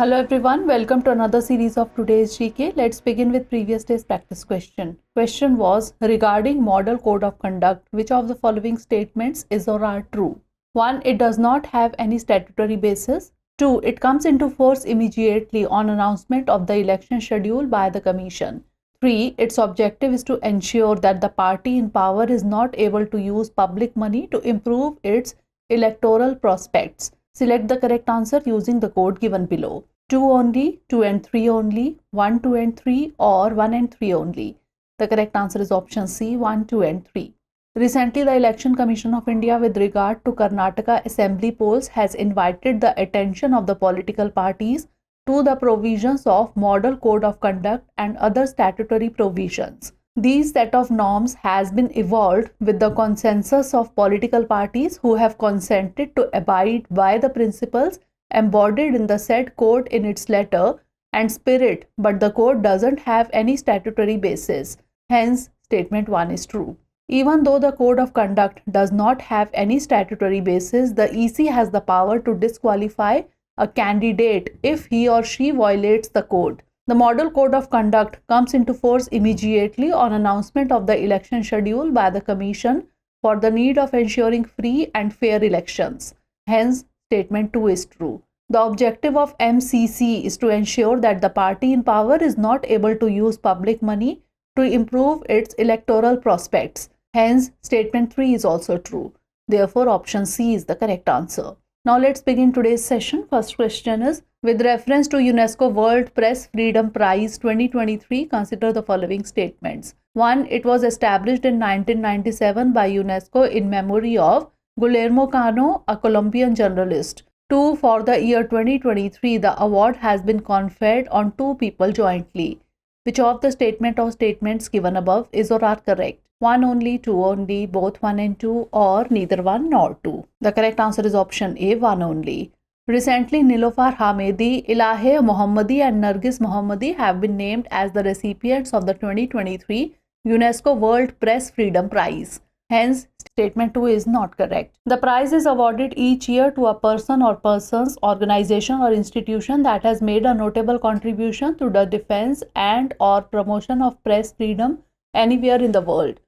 Hello everyone, welcome to another series of today's GK. Let's begin with previous day's practice question. Question was regarding Model Code of Conduct, which of the following statements is or are true? 1. It does not have any statutory basis. 2. It comes into force immediately on announcement of the election schedule by the Commission. 3. Its objective is to ensure that the party in power is not able to use public money to improve its electoral prospects. Select the correct answer using the code given below. 2 only, 2 and 3 only, 1, 2 and 3 or 1 and 3 only. The correct answer is option C, 1, 2 and 3. Recently, the Election Commission of India with regard to Karnataka Assembly polls has invited the attention of the political parties to the provisions of Model Code of Conduct and other statutory provisions. These set of norms has been evolved with the consensus of political parties who have consented to abide by the principles embodied in the said code in its letter and spirit, but the code doesn't have any statutory basis. Hence, statement 1 is true. Even though the code of conduct does not have any statutory basis, the EC has the power to disqualify a candidate if he or she violates the code. The Model Code of Conduct comes into force immediately on announcement of the election schedule by the Commission for the need of ensuring free and fair elections. Hence, statement 2 is true. The objective of MCC is to ensure that the party in power is not able to use public money to improve its electoral prospects. Hence, statement 3 is also true. Therefore, option C is the correct answer. Now let's begin today's session. First question is, with reference to UNESCO World Press Freedom Prize 2023, consider the following statements. 1. It was established in 1997 by UNESCO in memory of Guillermo Cano, a Colombian journalist. 2. For the year 2023, the award has been conferred on 2 people jointly. Which of the statement or statements given above is or are correct? 1 only, 2 only, both 1 and 2, or neither 1 nor 2. The correct answer is option A, 1 only. Recently, Nilofar Hamedi, Ilahe Mohammadi and Nargis Mohammadi have been named as the recipients of the 2023 UNESCO World Press Freedom Prize. Hence, statement 2 is not correct. The prize is awarded each year to a person or persons, organization or institution that has made a notable contribution to the defense and or promotion of press freedom anywhere in the world,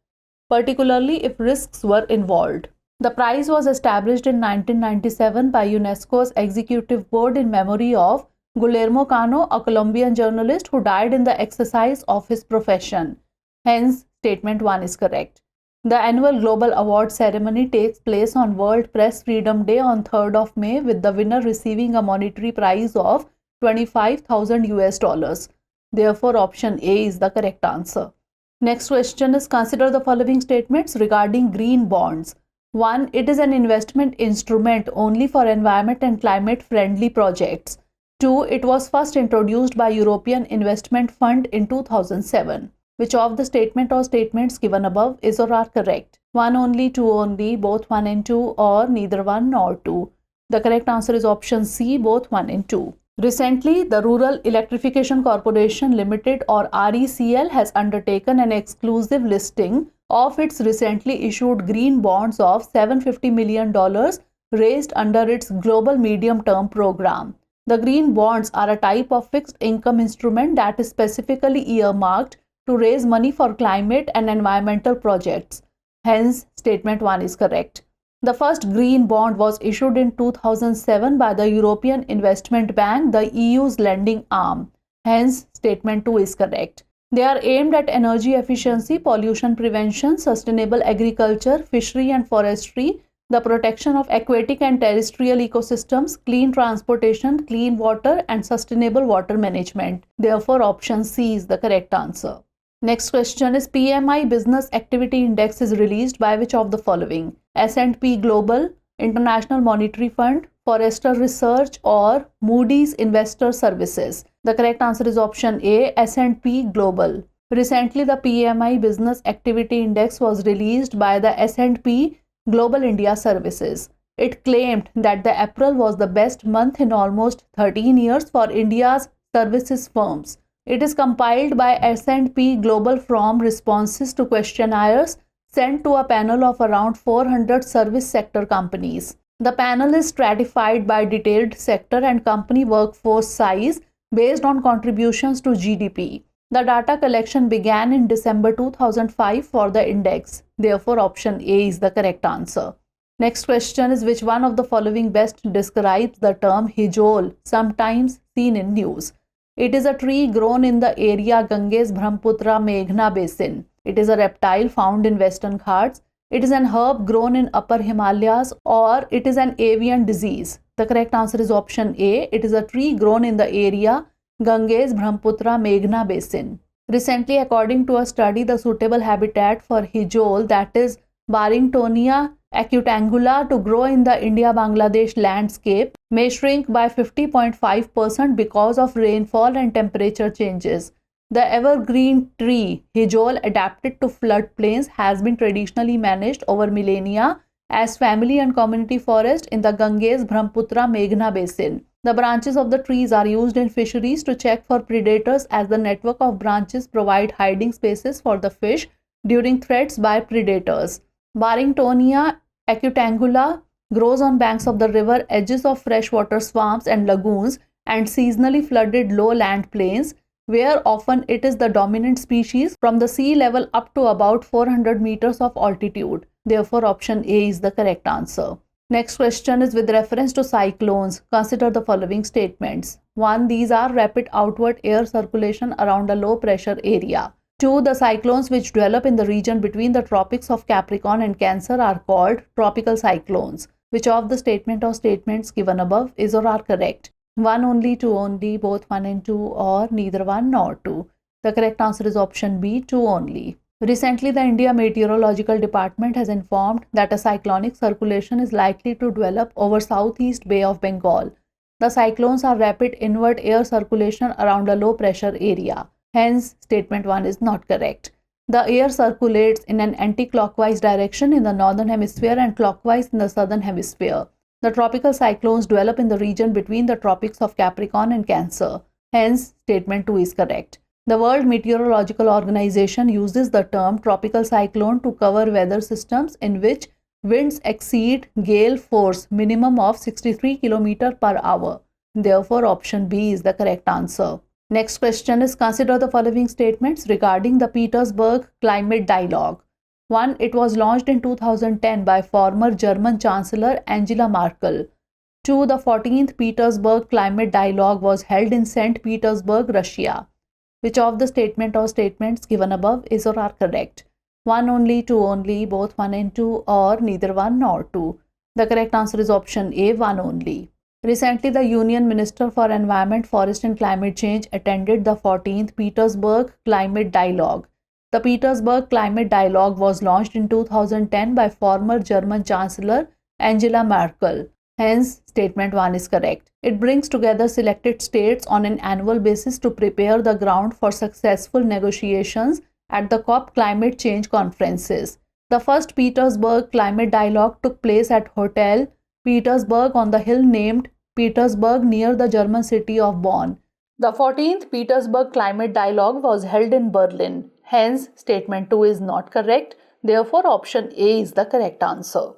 particularly if risks were involved. The prize was established in 1997 by UNESCO's Executive Board in memory of Guillermo Cano, a Colombian journalist who died in the exercise of his profession. Hence, statement 1 is correct. The annual Global Award ceremony takes place on World Press Freedom Day on 3rd of May, with the winner receiving a monetary prize of $25,000. Therefore, option A is the correct answer. Next question is, consider the following statements regarding green bonds. 1. It is an investment instrument only for environment and climate friendly projects. 2. It was first introduced by European Investment Fund in 2007. Which of the statement or statements given above is or are correct? 1 only, 2 only, both 1 and 2, or neither 1 nor 2. The correct answer is option C, both 1 and 2. Recently, the Rural Electrification Corporation Limited or RECL has undertaken an exclusive listing of its recently issued green bonds of $750 million raised under its Global Medium Term Program. The green bonds are a type of fixed income instrument that is specifically earmarked to raise money for climate and environmental projects. Hence, statement 1 is correct. The first green bond was issued in 2007 by the European Investment Bank, the EU's lending arm. Hence, statement 2 is correct. They are aimed at energy efficiency, pollution prevention, sustainable agriculture, fishery and forestry, the protection of aquatic and terrestrial ecosystems, clean transportation, clean water and sustainable water management. Therefore, option C is the correct answer. Next question is, PMI Business Activity Index is released by which of the following? S&P Global, International Monetary Fund, Forrester Research, or Moody's Investor Services. The correct answer is option A, S&P Global. Recently, the PMI Business Activity Index was released by the S&P Global India Services. It claimed that the April was the best month in almost 13 years for India's services firms. It is compiled by S&P Global from responses to questionnaires sent to a panel of around 400 service sector companies. The panel is stratified by detailed sector and company workforce size based on contributions to GDP. The data collection began in December 2005 for the index. Therefore, option A is the correct answer. Next question is, which one of the following best describes the term Hijol, sometimes seen in news? It is a tree grown in the area Ganges-Brahmaputra-Meghna basin. It is a reptile found in Western Ghats. It is an herb grown in Upper Himalayas, or it is an avian disease. The correct answer is option A. It is a tree grown in the area Ganges-Brahmaputra-Meghna basin. Recently, according to a study, the suitable habitat for Hijol, that is Barringtonia acutangula, to grow in the India-Bangladesh landscape may shrink by 50.5% because of rainfall and temperature changes. The evergreen tree Hijol, adapted to floodplains, has been traditionally managed over millennia as family and community forest in the Ganges-Brahmaputra-Meghna basin. The branches of the trees are used in fisheries to check for predators, as the network of branches provide hiding spaces for the fish during threats by predators. Barringtonia acutangula grows on banks of the river, edges of freshwater swamps and lagoons, and seasonally flooded lowland plains, where often it is the dominant species from the sea level up to about 400 meters of altitude. Therefore, option A is the correct answer. Next question is, with reference to cyclones, consider the following statements. 1. These are rapid outward air circulation around a low pressure area. 2. The cyclones which develop in the region between the tropics of Capricorn and Cancer are called tropical cyclones. Which of the statement or statements given above is or are correct? 1 only, 2 only, both 1 and 2, or neither 1 nor 2. The correct answer is option B, 2 only. Recently, the India Meteorological Department has informed that a cyclonic circulation is likely to develop over Southeast Bay of Bengal. The cyclones are rapid inward air circulation around a low pressure area. Hence, statement 1 is not correct. The air circulates in an anti-clockwise direction in the northern hemisphere and clockwise in the southern hemisphere. The tropical cyclones develop in the region between the tropics of Capricorn and Cancer. Hence, statement 2 is correct. The World Meteorological Organization uses the term tropical cyclone to cover weather systems in which winds exceed gale force minimum of 63 km per hour. Therefore, option B is the correct answer. Next question is, consider the following statements regarding the Petersberg Climate Dialogue. 1. It was launched in 2010 by former German Chancellor Angela Merkel. 2. The 14th Petersberg Climate Dialogue was held in St. Petersburg, Russia. Which of the statement or statements given above is or are correct? 1 only, 2 only, both 1 and 2, or neither 1 nor 2. The correct answer is option A, 1 only. Recently, the Union Minister for Environment, Forest and Climate Change attended the 14th Petersberg Climate Dialogue. The Petersberg Climate Dialogue was launched in 2010 by former German Chancellor Angela Merkel. Hence, statement 1 is correct. It brings together selected states on an annual basis to prepare the ground for successful negotiations at the COP climate change conferences. The first Petersberg Climate Dialogue took place at Hotel Petersberg on the hill named Petersberg near the German city of Bonn. The 14th Petersberg Climate Dialogue was held in Berlin. Hence, statement 2 is not correct. Therefore, option A is the correct answer.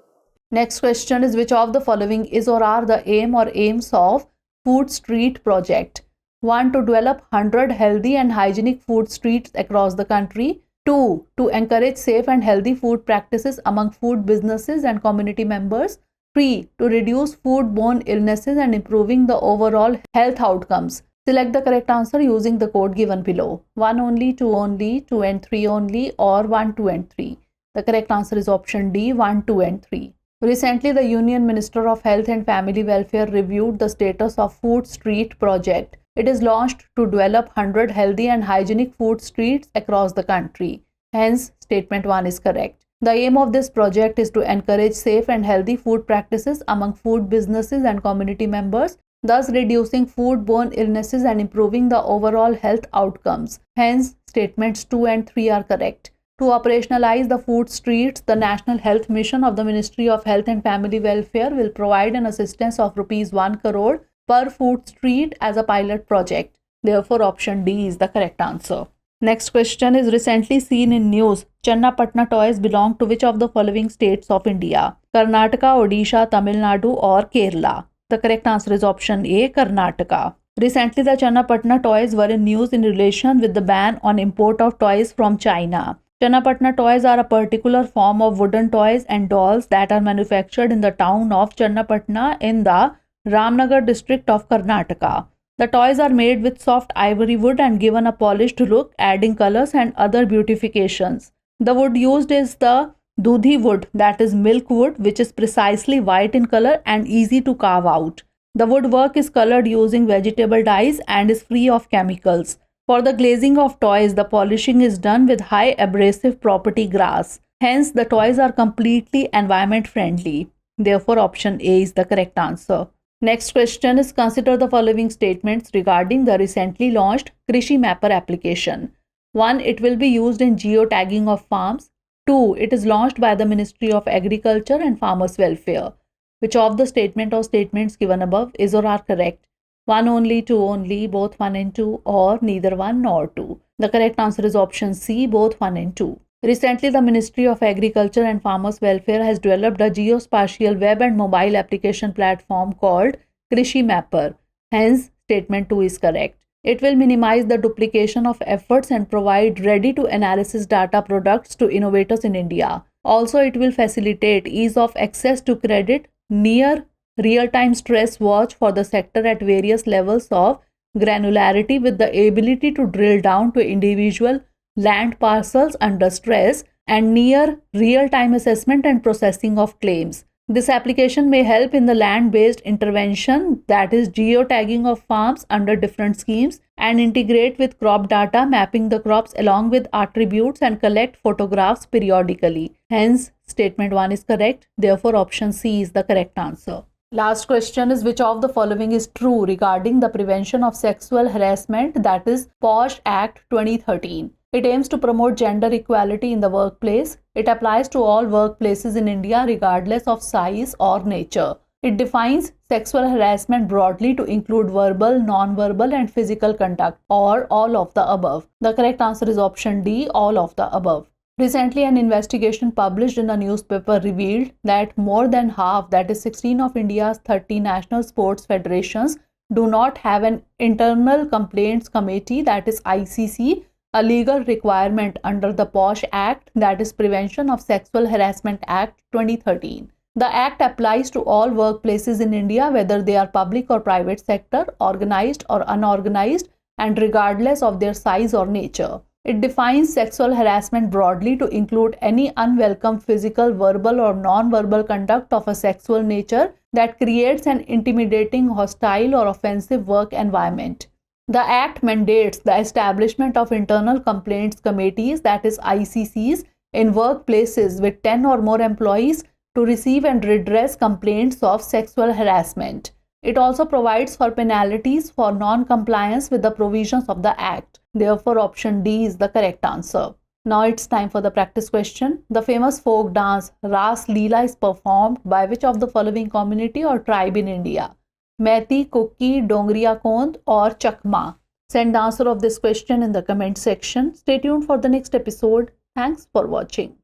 Next question is, which of the following is or are the aim or aims of Food Street Project? 1. To develop 100 healthy and hygienic food streets across the country. 2. To encourage safe and healthy food practices among food businesses and community members. 3. To reduce foodborne illnesses and improving the overall health outcomes. Select the correct answer using the code given below. 1 only, 2 only, 2 and 3 only, or 1, 2 and 3. The correct answer is option D, 1, 2 and 3. Recently, the Union Minister of Health and Family Welfare reviewed the status of Food Street Project. It is launched to develop 100 healthy and hygienic food streets across the country. Hence, statement 1 is correct. The aim of this project is to encourage safe and healthy food practices among food businesses and community members, thus reducing foodborne illnesses and improving the overall health outcomes. Hence, statements 2 and 3 are correct. To operationalize the food streets, the National Health Mission of the Ministry of Health and Family Welfare will provide an assistance of Rs 1 crore per food street as a pilot project. Therefore, option D is the correct answer. Next question is recently seen in news. Channapatna toys belong to which of the following states of India? Karnataka, Odisha, Tamil Nadu or Kerala? The correct answer is option A, Karnataka. Recently, the Channapatna toys were in news in relation with the ban on import of toys from China. Channapatna toys are a particular form of wooden toys and dolls that are manufactured in the town of Channapatna in the Ramnagar district of Karnataka. The toys are made with soft ivory wood and given a polished look, adding colors and other beautifications. The wood used is the dudhi wood, that is milk wood, which is precisely white in color and easy to carve out. The woodwork is colored using vegetable dyes and is free of chemicals. For the glazing of toys, the polishing is done with high abrasive property grass. Hence, the toys are completely environment friendly. Therefore, option A is the correct answer. Next question is, consider the following statements regarding the recently launched KrishiMApper application. 1. It will be used in geotagging of farms. 2. It is launched by the Ministry of Agriculture and Farmers Welfare. Which of the statement or statements given above is or are correct? 1 only, 2 only, both 1 and 2, or neither 1 nor 2. The correct answer is option C, both 1 and 2. Recently, the Ministry of Agriculture and Farmers Welfare has developed a geospatial web and mobile application platform called KrishiMApper. Hence, statement 2 is correct. It will minimize the duplication of efforts and provide ready-to-analysis data products to innovators in India. Also, it will facilitate ease of access to credit, near real-time stress watch for the sector at various levels of granularity with the ability to drill down to individual land parcels under stress, and near real-time assessment and processing of claims. This application may help in the land-based intervention, that is geotagging of farms under different schemes, and integrate with crop data, mapping the crops along with attributes and collect photographs periodically. Hence, statement 1 is correct. Therefore, option C is the correct answer. Last question is, which of the following is true regarding the prevention of sexual harassment, that is PoSH Act 2013. It aims to promote gender equality in the workplace. It applies to all workplaces in India regardless of size or nature. It defines sexual harassment broadly to include verbal, non-verbal and physical conduct, or all of the above. The correct answer is option D, all of the above. Recently, an investigation published in a newspaper revealed that more than half, that is 16 of India's 30 national sports federations, do not have an internal complaints committee, that is ICC, a legal requirement under the PoSH Act, that is Prevention of Sexual Harassment Act 2013. The Act applies to all workplaces in India, whether they are public or private sector, organized or unorganized, and regardless of their size or nature. It defines sexual harassment broadly to include any unwelcome physical, verbal or non-verbal conduct of a sexual nature that creates an intimidating, hostile or offensive work environment. The Act mandates the establishment of internal complaints committees, that is ICCs, in workplaces with 10 or more employees to receive and redress complaints of sexual harassment. It also provides for penalties for non-compliance with the provisions of the Act. Therefore, option D is the correct answer. Now it's time for the practice question. The famous folk dance Ras Leela is performed by which of the following community or tribe in India? Methi, Kukki, 𝐃𝐫𝐢𝐬𝐡𝐭𝐢 or Chakma? Send the answer of this question in the comment section. Stay tuned for the next episode. Thanks for watching.